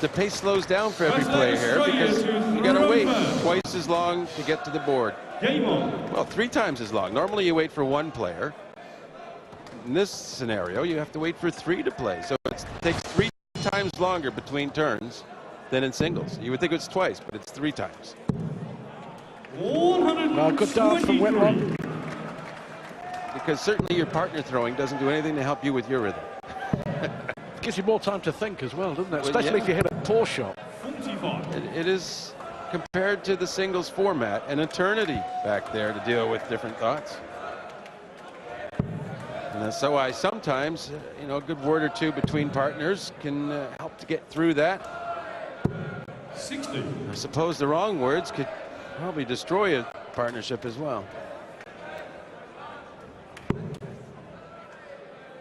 the pace slows down for every player here because you got to wait twice as long to get to the board. Well, 3 times as long. Normally you wait for 1 player. In this scenario, you have to wait for 3 to play. So it takes 3 times longer between turns than in singles. You would think it's twice, but it's 3 times. Well, good dart from Whitlock. Because certainly your partner throwing doesn't do anything to help you with your rhythm. Gives you more time to think as well, doesn't it? Especially if you hit a poor shot. It is, compared to the singles format, an eternity back there to deal with different thoughts. And so I sometimes, you know, a good word or two between partners can help to get through that. 60. I suppose the wrong words could probably destroy a partnership as well.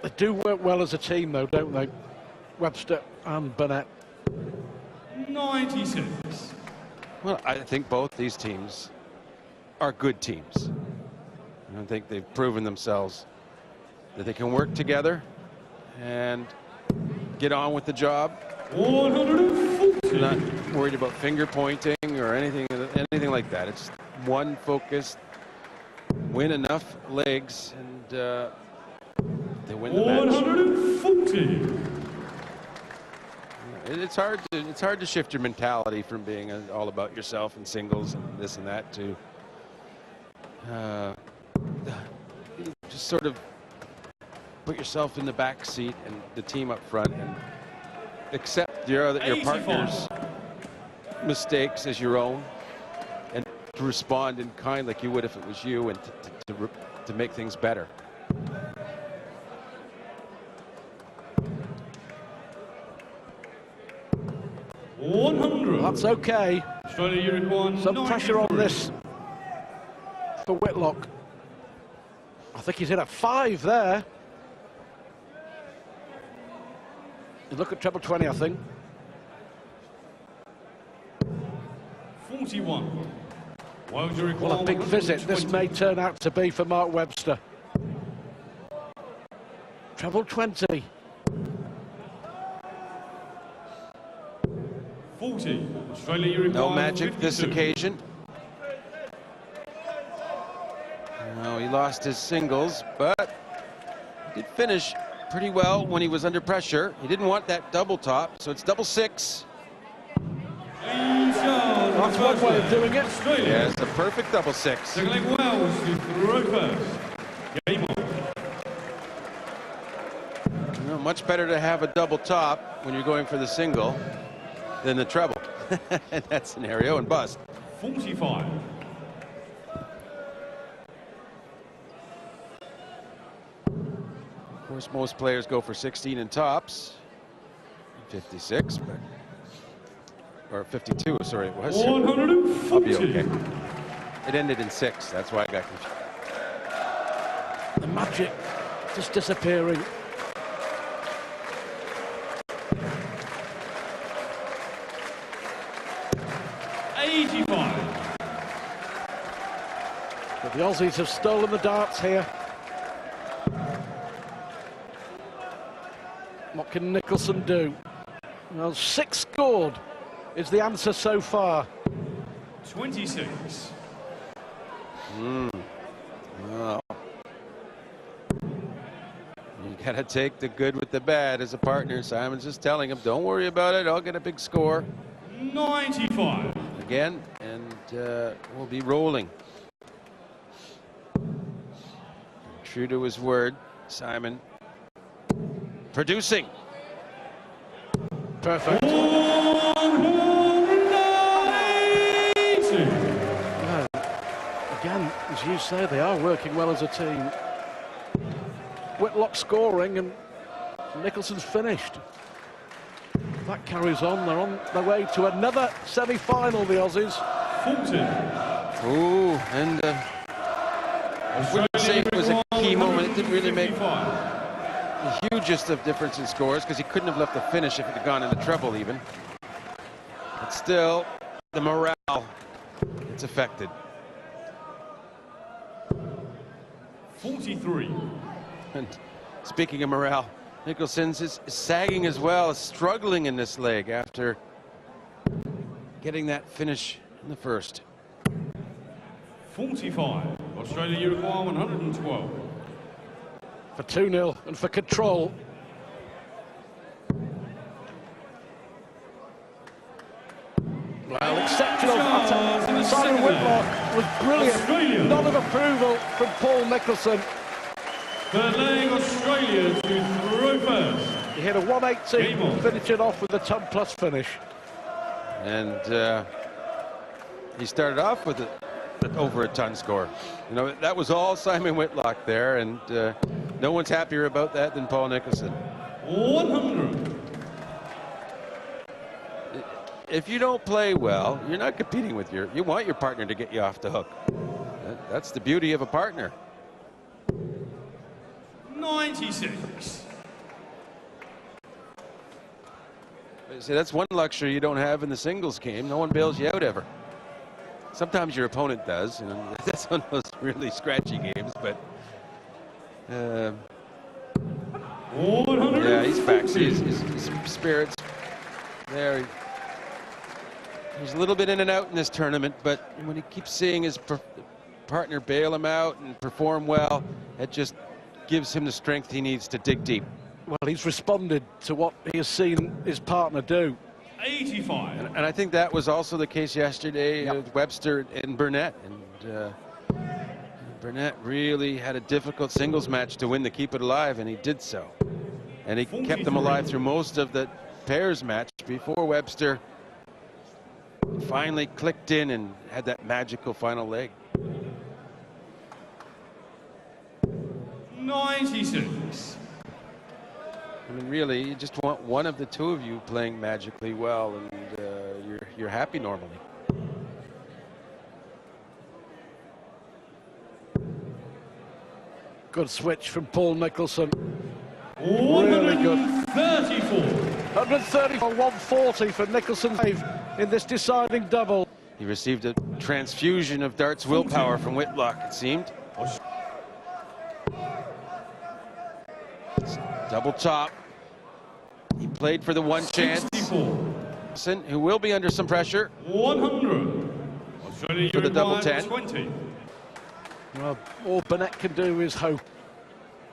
They do work well as a team, though, don't they? Webster and Burnett. 96. Well, I think both these teams are good teams. I think they've proven themselves that they can work together and get on with the job. 140. Not worried about finger pointing or anything like that. It's one focused, win enough legs, and they win the match. 140. It's hard to shift your mentality from being all about yourself and singles and this and that to just sort of put yourself in the back seat and the team up front and accept your partner's mistakes as your own and to respond in kind like you would if it was you, and to make things better. That's okay. Some pressure on this for Whitlock. I think he's hit a 5 there. You look at treble 20, I think. 41. Well, a big visit this may turn out to be for Mark Webster. Treble 20. 40. Australia no magic 52. this occasion. No, he lost his singles, but he did finish pretty well when he was under pressure. He didn't want that double top, so it's double 6. That's one way of doing it. Yeah, it's a perfect double 6. Signaling Wells to throw first. Game on. You know, much better to have a double top when you're going for the single than the treble in that scenario and bust. 45. Of course, most players go for 16 in tops. 56, but or 52. Sorry, it was. 140. I'll be okay. It ended in 6. That's why I got confused. The magic just disappearing. But the Aussies have stolen the darts here. What can Nicholson do? Well, 6 scored is the answer so far. 26. Well, you got to take the good with the bad as a partner. Simon's just telling him, don't worry about it. I'll get a big score. 95. Again, and we'll be rolling. True to his word, Simon producing. Perfect. Again, as you say, they are working well as a team. Whitlock scoring and Nicholson's finished. That carries on. They're on their way to another semi-final, the Aussies. 40. Ooh, and I wouldn't say it was a key moment. It didn't really make the hugest of difference in scores because he couldn't have left the finish if it had gone in the treble even. But still, the morale, it's affected. 43. And speaking of morale, Nicholson's is sagging as well, struggling in this leg after getting that finish in the first. 45. Australia, you require 112. For 2-0 and for control. Well, exceptional. Simon Whitlock was brilliant. Australia. Nod of approval from Paul Nicholson. Third leg, Australia to throw first. He hit a 118, finishing off with a ton-plus finish. And he started off with over a ton score. You know, that was all Simon Whitlock there, and no one's happier about that than Paul Nicholson. 100. If you don't play well, you're not competing with you want your partner to get you off the hook. That's the beauty of a partner. 96. See, that's one luxury you don't have in the singles game. No one bails you out ever. Sometimes your opponent does, you know, that's one of those really scratchy games, but yeah, he's back. His spirits there. He's a little bit in and out in this tournament, but when he keeps seeing his partner bail him out and perform well, it just gives him the strength he needs to dig deep. Well, he's responded to what he has seen his partner do. 85. And I think that was also the case yesterday with Webster and Burnett. And Burnett really had a difficult singles match to win the Keep It Alive, and he did so. And he kept them alive through most of the pairs match before Webster finally clicked in and had that magical final leg. 96. I mean, really, you just want one of the two of you playing magically well, and you're happy normally. Good switch from Paul Nicholson. 134. 134, 140 for Nicholson in this deciding double. He received a transfusion of darts willpower from Whitlock, it seemed. Double top. He played for the one chance. Who will be under some pressure. 100. Australia, for the double 10. 20. Well, all Burnett can do is hope.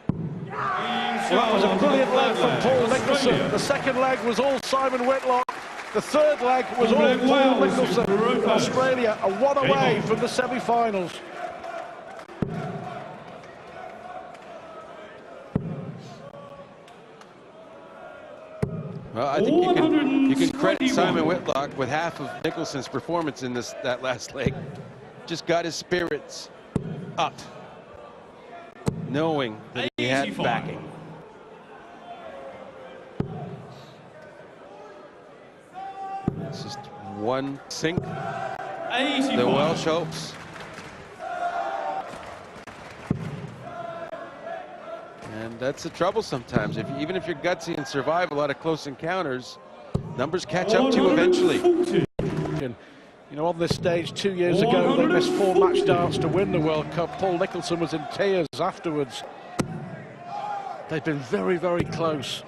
Well, that was a brilliant leg from Paul Nicholson. The second leg was all Simon Whitlock. The third leg was all Paul Nicholson. Australia are one away from the semi-finals. Well, I think you can credit Simon Whitlock with half of Nicholson's performance in that last leg. Just got his spirits up, knowing that he had backing. It's just one sink. 85. The Welsh hopes. And that's the trouble sometimes. Even if you're gutsy and survive a lot of close encounters, numbers catch up to you eventually. You know, on this stage 2 years ago, they missed 4 match darts to win the World Cup. Paul Nicholson was in tears afterwards. They've been very, very close.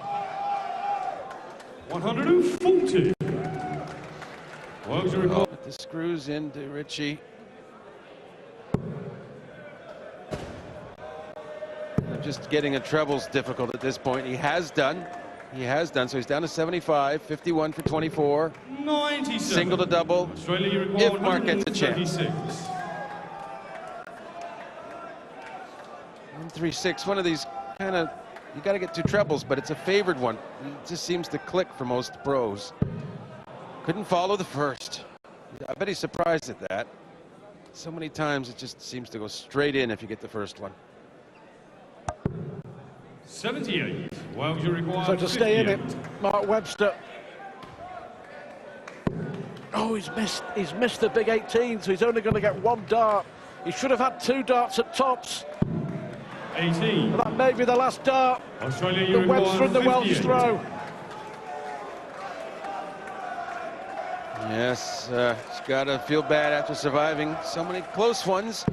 140. Oh, the screws into Richie. Just getting a treble's difficult at this point. He has done, so he's down to 75, 51 for 24. 97. Single to double, if Mark gets a chance. 136, one of these kind of, you got to get 2 trebles, but it's a favored one. It just seems to click for most pros. Couldn't follow the first. I bet he's surprised at that. So many times it just seems to go straight in if you get the first one. 78. Well, you require so to stay in it, Mark Webster. Oh, he's missed the big 18, so he's only going to get 1 dart. He should have had 2 darts at tops. 18. And that may be the last dart. Australia, the Webster and the Welsh throw. Yes, he's got to feel bad after surviving so many close ones.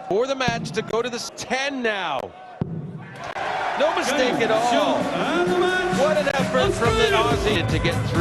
For the match to go to this 10 now. No mistake at all. What an effort from the Aussie to get through.